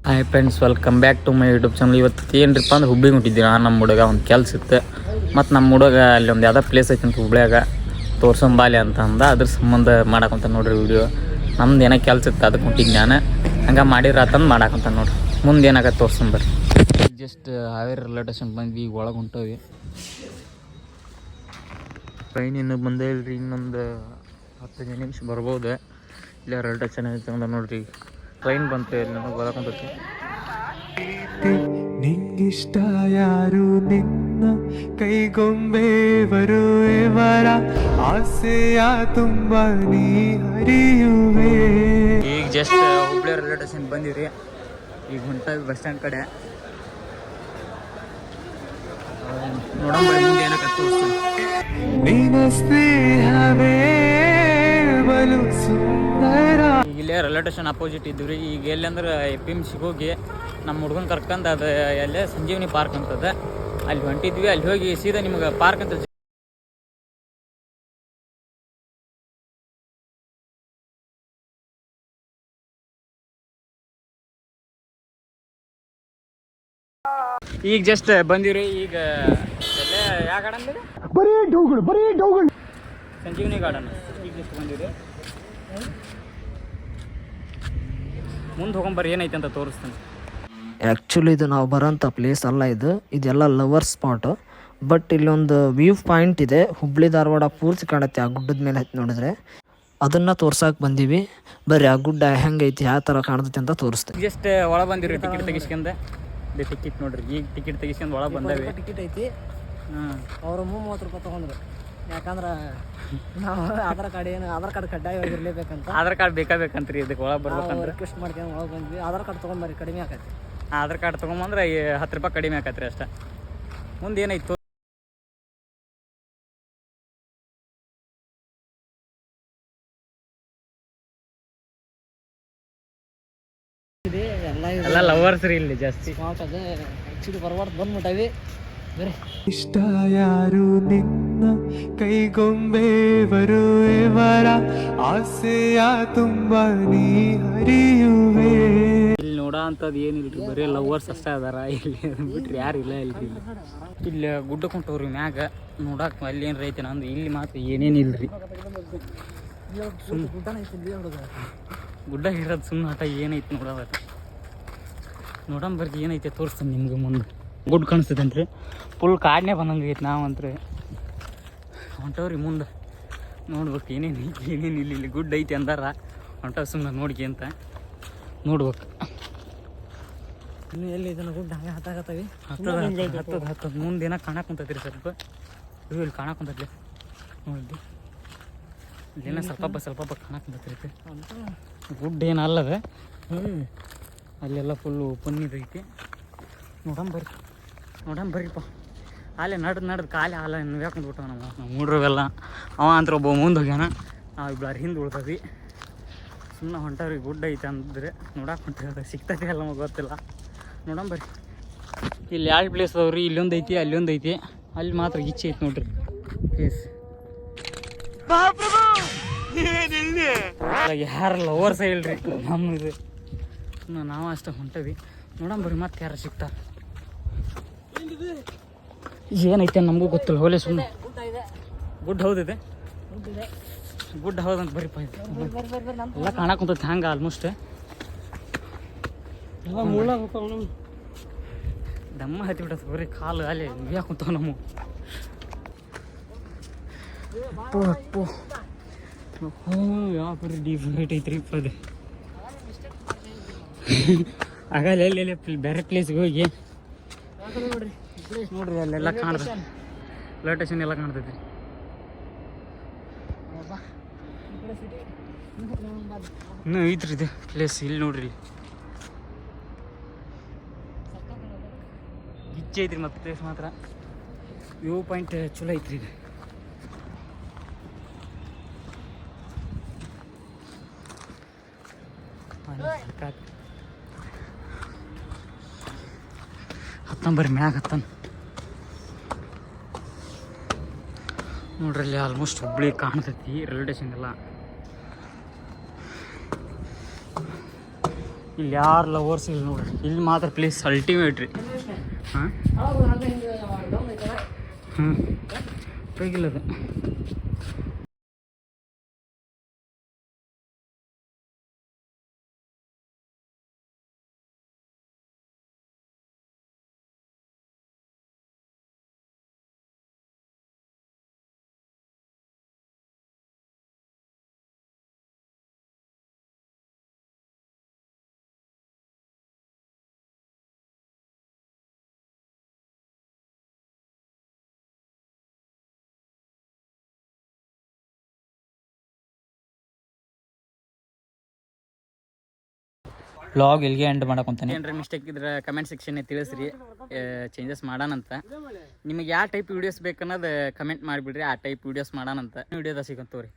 Hi friends, welcome back to my YouTube channel. ಇವತ್ತು ಏನ್ರಿಪ್ಪ ಅಂದ್ರೆ ಹುಬ್ಳಿಗೆ ಹೊಂಟಿದ್ದೀವಿ. ನಮ್ಮ ಹುಡುಗ ಒಂದು ಕೆಲಸ ಇತ್ತು, ಮತ್ತು ನಮ್ಮ ಹುಡುಗ ಅಲ್ಲಿ ಒಂದು ಯಾವುದೋ ಪ್ಲೇಸ್ ಐತೆ ಅಂತ ಹುಬ್ಳ್ಯಾಗ ತೋರ್ಸಂಬಾಲಿ ಅಂತ ಅಂದ. ಅದ್ರ ಸಂಬಂಧ ಮಾಡಾಕಂತ ನೋಡ್ರಿ ವಿಡಿಯೋ. ನಮ್ದು ಏನೋ ಕೆಲಸ ಇತ್ತು, ಅದಕ್ಕೆ ಹೊಂಟಿದ್ದು ನಾನು. ಹಂಗೆ ಮಾಡಿರತ್ತಂದು ಮಾಡಾಕಂತ ನೋಡ್ರಿ. ಮುಂದೆ ಏನಾಗತ್ತೆ ತೋರ್ಸಂಬರ್ರಿ. ಜಸ್ಟ್ ಹಾವೇರಿ ರೈಲ್ವೆ ಸ್ಟೇಷನ್ ಬಂದ್ವಿ, ಈಗ ಒಳಗೆ ಹೊಂಟವಿ. ಟ್ರೈನ್ ಇನ್ನೂ ಬಂದೇ ಇಲ್ರಿ, ಇನ್ನೊಂದು 10 ನಿಮಿಷ ಬರ್ಬೋದು. ಇಲ್ಲೇ ರೈಲ್ವೆ ಸ್ಟೇಷನ್ ಐತೆ ಅಂತ ನೋಡ್ರಿ. ಟ್ರೈನ್ ಬಂತು, ಇಲ್ಲಿ ನಮಗೆ ಬರಕೊಂಡೈತಿ. ನಿಂಗಿಷ್ಟ ಯಾರು ನಿನ್ನ ಕೈಗೊಂಬೆ ಬರುವವರ ಆಸೆಯ ತುಂಬ ನೀ ಹರಿಯುವೆ. ಈಗ ಜಸ್ಟ್ ಹುಬ್ಳಿ ರೈಲ್ವೆ ಸ್ಟೇಷನ್ ಬಂದಿವ್ರಿ. ಈಗ ಹೊಂಟವಿ ಬಸ್ ಸ್ಟ್ಯಾಂಡ್ ಕಡೆ. ನೋಡೋಣ ಮುಂದೆ ಏನಕ್ಕೆ ತೋರಿಸ್ತೀನಿ. ನಿನ್ನ ಸ್ನೇಹವೇ ಬಲು ಸುಂದರ. ಈಗ ಇಲ್ಲೇ ರೈಲ್ವೆ ಸ್ಟೇಷನ್ ಅಪೋಸಿಟ್ ಇದ್ದೀವಿ. ಈಗ ಎಲ್ಲಿ ಅಂದ್ರೆ APMCಗೆ ಹೋಗಿ ನಮ್ಮ ಹುಡುಗನ ಕರ್ಕೊಂಡು ಅದು ಎಲ್ಲೇ ಸಂಜೀವನಿ ಪಾರ್ಕ್ ಅಂತದ, ಅಲ್ಲಿ ಹೊಂಟಿದ್ವಿ. ಅಲ್ಲಿ ಹೋಗಿ ಸೀದಾ ನಿಮ್ಗೆ ಪಾರ್ಕ್ ಅಂತ ಈಗ ಜಸ್ಟ್ ಬಂದಿವ್ರಿ. ಈಗ ಎಲ್ಲೇ ಯಾವ ಗಾರ್ಡನ್ ಇದೆ? ಬರೀ ಡೌಗಳು ಸಂಜೀವನಿ ಗಾರ್ಡನ್. ಈಗ ಜಸ್ಟ್ ಬಂದಿವ್ರಿ. ಮುಂದೆ ಹೋಗೊಂಬರ್ರಿ, ಏನೈತೆ ಅಂತ ತೋರಿಸ್ತೀನಿ. ಆ್ಯಕ್ಚುಲಿ ಇದು ನಾವು ಬರೋಂಥ ಪ್ಲೇಸ್ ಅಲ್ಲ, ಇದೆಲ್ಲ ಲವರ್ ಸ್ಪಾಟ್. ಬಟ್ ಇಲ್ಲೊಂದು ವ್ಯೂ ಪಾಯಿಂಟ್ ಇದೆ, ಹುಬ್ಳಿ ಧಾರವಾಡ ಪೂರ್ತಿ ಕಾಣುತ್ತೆ ಆ ಗುಡ್ಡದ ಮೇಲೆ ಹತ್ತಿ ನೋಡಿದ್ರೆ. ಅದನ್ನು ತೋರ್ಸಕ್ಕೆ ಬಂದೀವಿ. ಬರ್ರಿ ಆ ಗುಡ್ಡ ಹೆಂಗೈತಿ, ಯಾವ ಥರ ಕಾಣ್ತೈತಿ ಅಂತ ತೋರಿಸ್ತೀವಿ. ಜಸ್ಟ್ ಒಳಗೆ ಬಂದಿರಿ, ಟಿಕೆಟ್ ತೆಗಿಸ್ಕೊಂಡೆ. ಟಿಕೆಟ್ ನೋಡ್ರಿ, ಈಗ ಟಿಕೆಟ್ ತೆಗಿಸ್ಕೊಂಡು ಒಳಗೆ ಬಂದೇವಿ. ಟಿಕೆಟ್ ಐತಿ, ಅವರು 30 ರೂಪಾಯಿ ತೊಗೊಂಡ್ರು. ಯಾಕಂದ್ರೆ ನಾವು ಆಧಾರ್ ಕಾರ್ಡ್ ಕಡ್ಡಾಯವಾಗಿರ್ಲೇಬೇಕಂತ. ಆಧಾರ್ ಕಾರ್ಡ್ ಬೇಕಾಬೇಕಂತ್ರಿ ಇದಕ್ಕೆ ಒಳಗೆ ಬರ್ಬೇಕಂದ್ರೆ. ರಿಕ್ವೆಸ್ಟ್ ಮಾಡ್ಕೊಂಡು ಒಳಗೆ ಬಂದ್ವಿ. ಆಧಾರ್ ಕಾರ್ಡ್ ತೊಗೊಂಬರ್ರಿ, ಕಡಿಮೆ ಆಕೈತಿ. ಆಧಾರ್ ಕಾರ್ಡ್ ತೊಗೊಂಬಂದ್ರೆ 10 ರೂಪಾಯಿ ಕಡಿಮೆ ಆಕತ್ರಿ ಅಷ್ಟೇ. ಮುಂದೆ ಏನಾಯ್ತು ಎಲ್ಲ ಲವರ್ಸ್ ರೀ ಇಲ್ಲಿ ಜಾಸ್ತಿ. ಅದೇ ಆ್ಯಕ್ಚುಲಿ ಬರಬಾರ್ದು ಬಂದ್ಬಿಟ್ಟವಿ. ಬೇರೆ ಇಷ್ಟ ಯಾರು ನಿನ್ನ ಕೈಗೊಂಬೆ ಬರುವವರ ಆಸೆಯ ತುಂಬ ನೀ ಹರಿಯುವೆ. ಇಲ್ಲಿ ನೋಡೋ ಅಂಥದ್ದು ಏನಿಲ್ರಿ, ಬರೀ ಲವರ್ಸ್ ಅಷ್ಟೇ ಅದಾರ ಇಲ್ಲಿ, ಬಿಟ್ರಿ ಯಾರು ಇಲ್ಲ ಇಲ್ರಿ. ಇಲ್ಲಿ ಗುಡ್ಡಕ್ಕೆ ಹೊಂಟವ್ರಿ ಮ್ಯಾಗ ನೋಡಕ್ಕೆ. ಅಲ್ಲಿ ಏನು ರೈತೆ ನಂದು, ಇಲ್ಲಿ ಮಾತ್ರ ಏನೇನಿಲ್ರಿ. ಗುಡ್ಡ ಇರೋದು ಸುಮ್ಮನೆ ಆಟ. ಏನೈತಿ ನೋಡೋದ ನೋಡಂಬರ್ಗಿ, ಏನೈತೆ ತೋರಿಸ್ತೀನಿ ನಿಮ್ಗೆ. ಮುಂದೆ ಗುಡ್ ಕಾಣಿಸ್ತೈತಂತ್ರಿ, ಫುಲ್ ಕಾಡನ್ನೇ ಬಂದಂಗೆ ಐತೆ. ನಾವಂತ್ರಿ ಹೊಂಟವ್ರಿ ಮುಂದೆ ನೋಡ್ಬೇಕು ಏನೇನು ಇಲ್ಲಿ ಗುಡ್ ಐತಿ ಅಂದಾರ. ಹೊಂಟವ್ ಸುಮ್ಮನೆ ನೋಡ್ಕಿ ಅಂತ ನೋಡ್ಬೇಕು. ಇನ್ನು ಎಲ್ಲಿ ಇದನ್ನ ಗುಡ್ಡ ಹಂಗೆ ಹತ್ತದ ಮುಂದೆ ಏನೋ ಕಾಣಕುಂತೈತ್ರಿ. ಸ್ವಲ್ಪ ಇಲ್ಲಿ ಕಾಣಕುಂತೈತಿ ನೋಡಿದ್ವಿ. ಇಲ್ಲೇನೋ ಸ್ವಲ್ಪ ಕಾಣಕುಂತೈತಿ. ಗುಡ್ ಏನಲ್ಲದ, ಅಲ್ಲೆಲ್ಲ ಫುಲ್ಲು ಓಪನ್ ಇದೈತಿ. ನೋಡಂಬರ್ರಿಪ್ಪ. ಅಲ್ಲೇ ನಡೆದು ಕಾಲೇ ಹಾಲ ಯಾಕೊಂಡ್ಬಿಟ್ಟವ ನಾವು ಮೂಡ್ರವೆಲ್ಲ. ಅವ ಅಂತ ಒಬ್ಬ ಮುಂದೆ ಹೋಗ್ಯಾನ, ನಾವು ಇಬ್ಬರು ಹಿಂದೆ ಉಳ್ತವಿ. ಸುಮ್ಮನೆ ಹೊಂಟವ್ರಿ. ಗುಡ್ಡ ಐತೆ ಅಂದ್ರೆ ನೋಡಕ್ಕೆ ಹೊಂಟ ಸಿಗ್ತೈತಿ ಅಲ್ಲ, ನಮಗೆ ಗೊತ್ತಿಲ್ಲ. ನೋಡಂಬರ್ರಿ. ಇಲ್ಲಿ 2 ಪ್ಲೇಸ್ ಅದಾವ್ರಿ, ಇಲ್ಲೊಂದು ಐತಿ ಅಲ್ಲೊಂದು ಐತಿ. ಅಲ್ಲಿ ಮಾತ್ರ ಗಿಚ್ಚಿ ಐತಿ ನೋಡ್ರಿ ಪ್ಲೇಸ್. ಯಾರು ಲವರ್ಸ ಹೇಳ್ರಿ ನಮ್ಮದು, ನಾವು ಅಷ್ಟೇ ಹೊಂಟವಿ. ನೋಡಂಬರ್ರಿ ಮತ್ತೆ ಯಾರು ಸಿಗ್ತಾರ. ಏನೈತೆ ನಮಗೂ ಗೊತ್ತಿಲ್ಲ. ಹೋಲೆ ಸುಮ್ಮನೆ ಗುಡ್ ಹೌದಿದೆ, ಗುಡ್ ಹೌದಂತ ಬರೀಪ್ಪ. ಇದು ಎಲ್ಲ ಕಾಣಕುಂತೈತಿ ಹಂಗೆ ಆಲ್ಮೋಸ್ಟ್. ದಮ್ಮ ಹತ್ತಿ ಬಿಟ್ಟದ ಬರೀ ಕಾಲು ಅಲ್ಲಿ ಯಾಕುಂತಾವ ನಮ್ಮ. ಯಾವ ಬರೀ ಡಿಫ್ರೆಂಟ್ ಐತ್ರಿ ಅದು. ಆಗಲ್ಲ ಎಲ್ಲಿ ಬೇರೆ ಪ್ಲೇಸ್ಗೆ ಹೋಗಿ ನೋಡ್ರಿ, ಅಲ್ಲೆಲ್ಲ ಕಾಣ್ತದೆ. ರೈಲ್ವೆ ಸ್ಟೇಷನ್ ಎಲ್ಲ ಕಾಣ್ತೈತಿ. ಇನ್ನೂ ಐತ್ರಿ ಇದು ಪ್ಲೇಸ್. ಇಲ್ಲಿ ನೋಡ್ರಿ, ಗಿಚ್ಚಿ ಐತ್ರಿ. ಮತ್ತು ಪ್ಲೇಸ್ ಮಾತ್ರ ವ್ಯೂ ಪಾಯಿಂಟ್ ಚಲೋ ಐತ್ರಿ ಇದು. ಹತ್ತಂಬರ್ರಿ ಮ್ಯಾಗ ಹತ್ತನ್ ನೋಡ್ರಿ. ಅಲ್ಲಿ ಆಲ್ಮೋಸ್ಟ್ ಹುಬ್ಳಿ ಕಾಣ್ತೈತಿ ರೈಲ್ವೆ ಸ್ಟೇಷನ್ ಎಲ್ಲ. ಇಲ್ಲಿ ಯಾರು ಲವರ್ಸ್ ಇಲ್ಲ ನೋಡ್ರಿ, ಇಲ್ಲಿ ಮಾತ್ರ ಪ್ಲೇಸ್ ಅಲ್ಟಿಮೇಟ್ ರೀ. ಹಾಂ ಹೋಗಿಲ್ಲದು. ವ್ಲಾಗ್ ಇಲ್ಲಿಗೆ ಎಂಡ್ ಮಾಡಕೊಂತಾನೆ. ಏನಾರ ಮಿಸ್ಟೇಕ್ ಇದ್ರೆ ಕಮೆಂಟ್ ಸೆಕ್ಷನ್ ತಿಳಿಸ್ರಿ, ಚೇಂಜಸ್ ಮಾಡೋಣಂತ. ನಿಮಗೆ ಯಾವ ಟೈಪ್ ವೀಡಿಯೋಸ್ ಬೇಕನ್ನೋದು ಕಮೆಂಟ್ ಮಾಡಿಬಿಡ್ರಿ, ಆ ಟೈಪ್ ವೀಡಿಯೋಸ್ ಮಾಡೋಣಂತ. ವಿಡಿಯೋದ ಸಿಗಂತವ್ರಿ.